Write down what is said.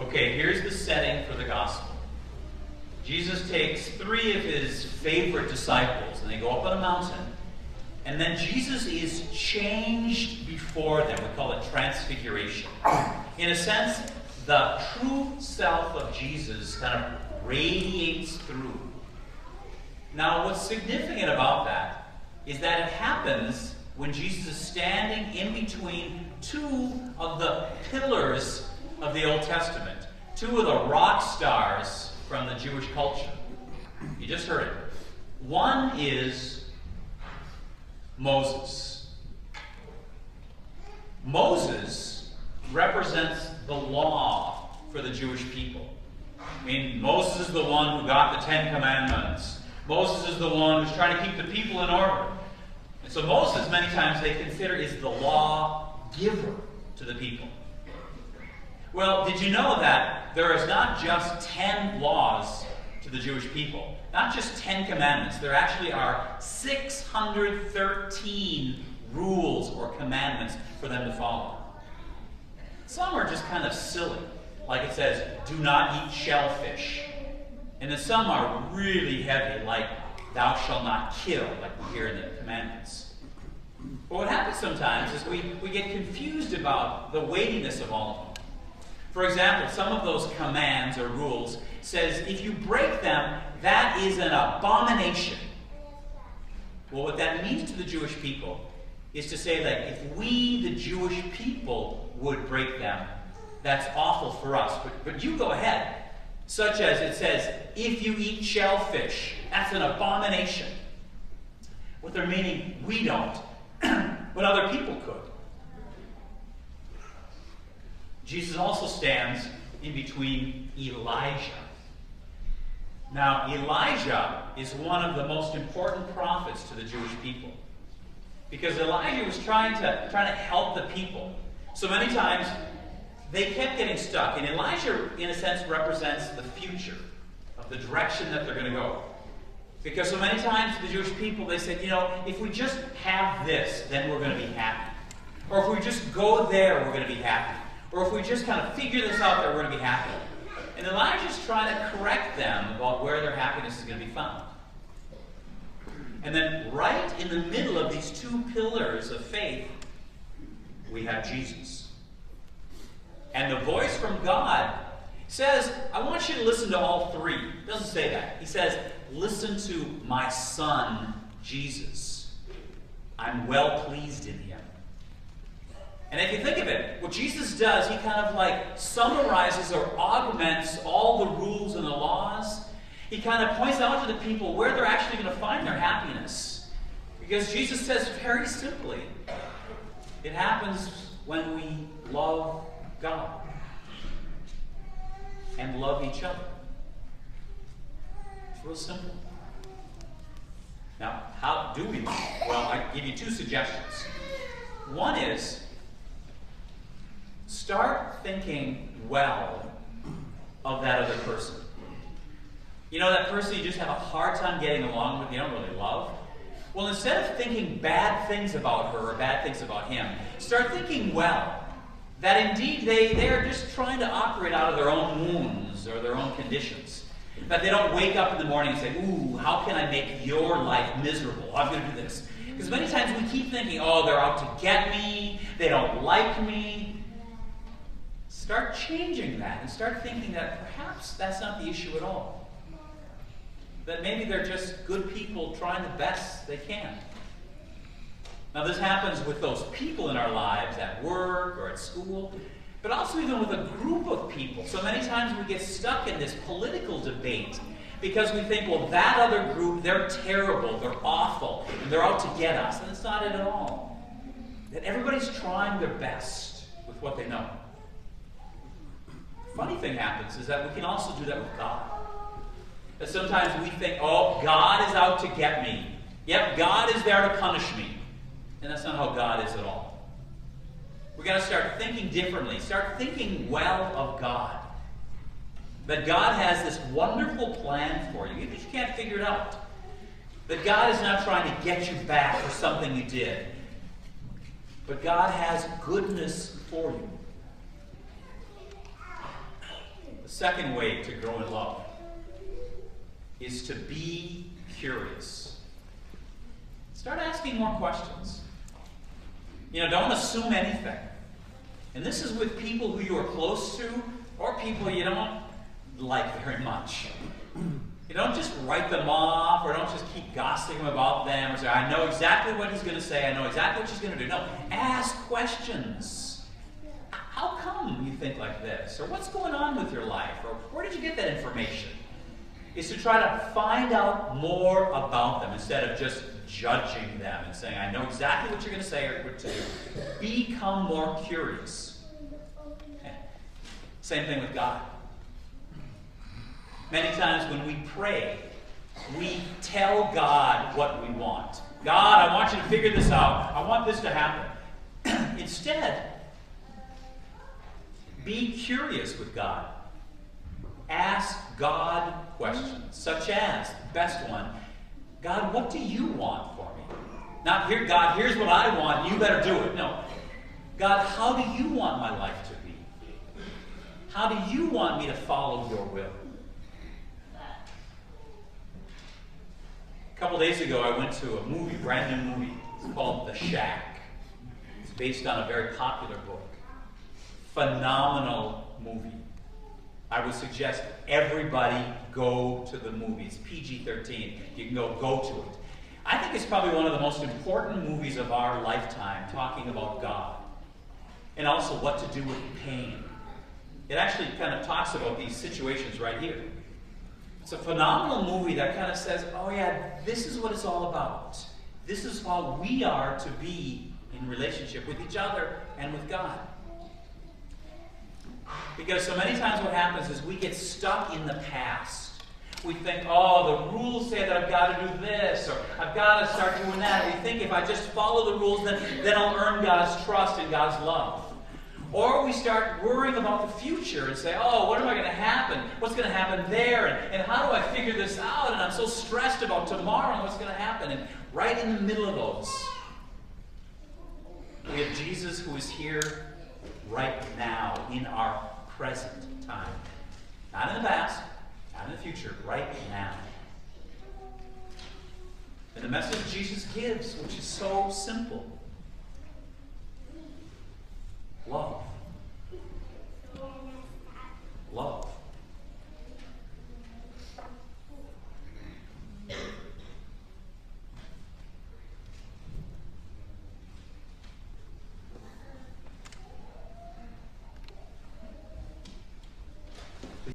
Okay, here's the setting for the gospel. Jesus takes 3 of his favorite disciples, and they go up on a mountain. And then Jesus is changed before them. We call it transfiguration. In a sense, the true self of Jesus kind of radiates through. Now, what's significant about that is that it happens when Jesus is standing in between 2 of the pillars of the Old Testament, 2 of the rock stars from the Jewish culture. You just heard it. One is Moses. Moses represents the law for the Jewish people. I mean, Moses is the one who got the 10 Commandments. Moses is the one who's trying to keep the people in order. And so Moses, many times they consider, is the law giver to the people. Well, did you know that there is not just 10 laws to the Jewish people? Not just 10 commandments. There actually are 613 rules or commandments for them to follow. Some are just kind of silly. Like it says, do not eat shellfish. And then some are really heavy, like thou shalt not kill, like we hear in the commandments. But what happens sometimes is we get confused about the weightiness of all of them. For example, some of those commands or rules says if you break them, that is an abomination. Well, what that means to the Jewish people is to say that if we, the Jewish people, would break them, that's awful for us. But you go ahead. Such as it says, if you eat shellfish, that's an abomination. What they're meaning, we don't, but other people could. Jesus also stands in between Elijah. Now, Elijah is one of the most important prophets to the Jewish people. Because Elijah was trying to help the people. So many times, they kept getting stuck. And Elijah, in a sense, represents the future of the direction that they're going to go. Because so many times, the Jewish people, they said, if we just have this, then we're going to be happy. Or if we just go there, we're going to be happy. Or if we just kind of figure this out, then we're going to be happy. And Elijah's trying to correct them about where their happiness is going to be found. And then right in the middle of these 2 pillars of faith, we have Jesus. And the voice from God says, I want you to listen to all 3. It doesn't say that. He says, listen to my son, Jesus. I'm well pleased in him. And if you think of it, what Jesus does, he kind of like summarizes or augments all the rules and the laws. He kind of points out to the people where they're actually going to find their happiness. Because Jesus says very simply, it happens when we love God and love each other. It's real simple. Now, how do we love? Well, I give you 2 suggestions. One is, start thinking well of that other person. That person you just have a hard time getting along with, you don't really love. Well, instead of thinking bad things about her or bad things about him, start thinking well. That indeed they are just trying to operate out of their own wounds or their own conditions. That they don't wake up in the morning and say, ooh, how can I make your life miserable? I'm going to do this. Because many times we keep thinking, oh, they're out to get me, they don't like me. Start changing that and start thinking that perhaps that's not the issue at all. That maybe they're just good people trying the best they can. Now this happens with those people in our lives at work or at school, but also even with a group of people. So many times we get stuck in this political debate because we think, well, that other group, they're terrible, they're awful, and they're out to get us. And it's not it at all. That everybody's trying their best with what they know. The funny thing happens is that we can also do that with God. That sometimes we think, oh, God is out to get me. Yep, God is there to punish me. And that's not how God is at all. We've got to start thinking differently. Start thinking well of God. That God has this wonderful plan for you, even if you can't figure it out. That God is not trying to get you back for something you did. But God has goodness for you. second way to grow in love is to be curious. Start asking more questions. Don't assume anything. And this is with people who you are close to or people you don't like very much. You don't just write them off or don't just keep gossiping about them or say, I know exactly what he's going to say, I know exactly what she's going to do. No, ask questions. How come you think like this? Or what's going on with your life? Or where did you get that information? Is to try to find out more about them instead of just judging them and saying, I know exactly what you're going to say or what to do. Become more curious. Okay. Same thing with God. Many times when we pray, we tell God what we want. God, I want you to figure this out. I want this to happen. Instead, be curious with God. Ask God questions, such as, the best one, God, what do you want for me? Not here, God, here's what I want, you better do it. No. God, how do you want my life to be? How do you want me to follow your will? A couple days ago, I went to a movie, brand new movie. It's called The Shack. It's based on a very popular book. Phenomenal movie. I would suggest everybody go to the movie. It's PG-13. You can go to it. I think it's probably one of the most important movies of our lifetime, talking about God. And also what to do with pain. It actually kind of talks about these situations right here. It's a phenomenal movie that kind of says, oh yeah, this is what it's all about. This is how we are to be in relationship with each other and with God. Because so many times what happens is we get stuck in the past. We think, oh, the rules say that I've got to do this, or I've got to start doing that. We think if I just follow the rules, then I'll earn God's trust and God's love. Or we start worrying about the future and say, oh, what am I going to happen? What's going to happen there? And how do I figure this out? And I'm so stressed about tomorrow and what's going to happen. And right in the middle of those, we have Jesus who is here right now in our present time. Not in the past, not in the future, right now. And the message Jesus gives, which is so simple,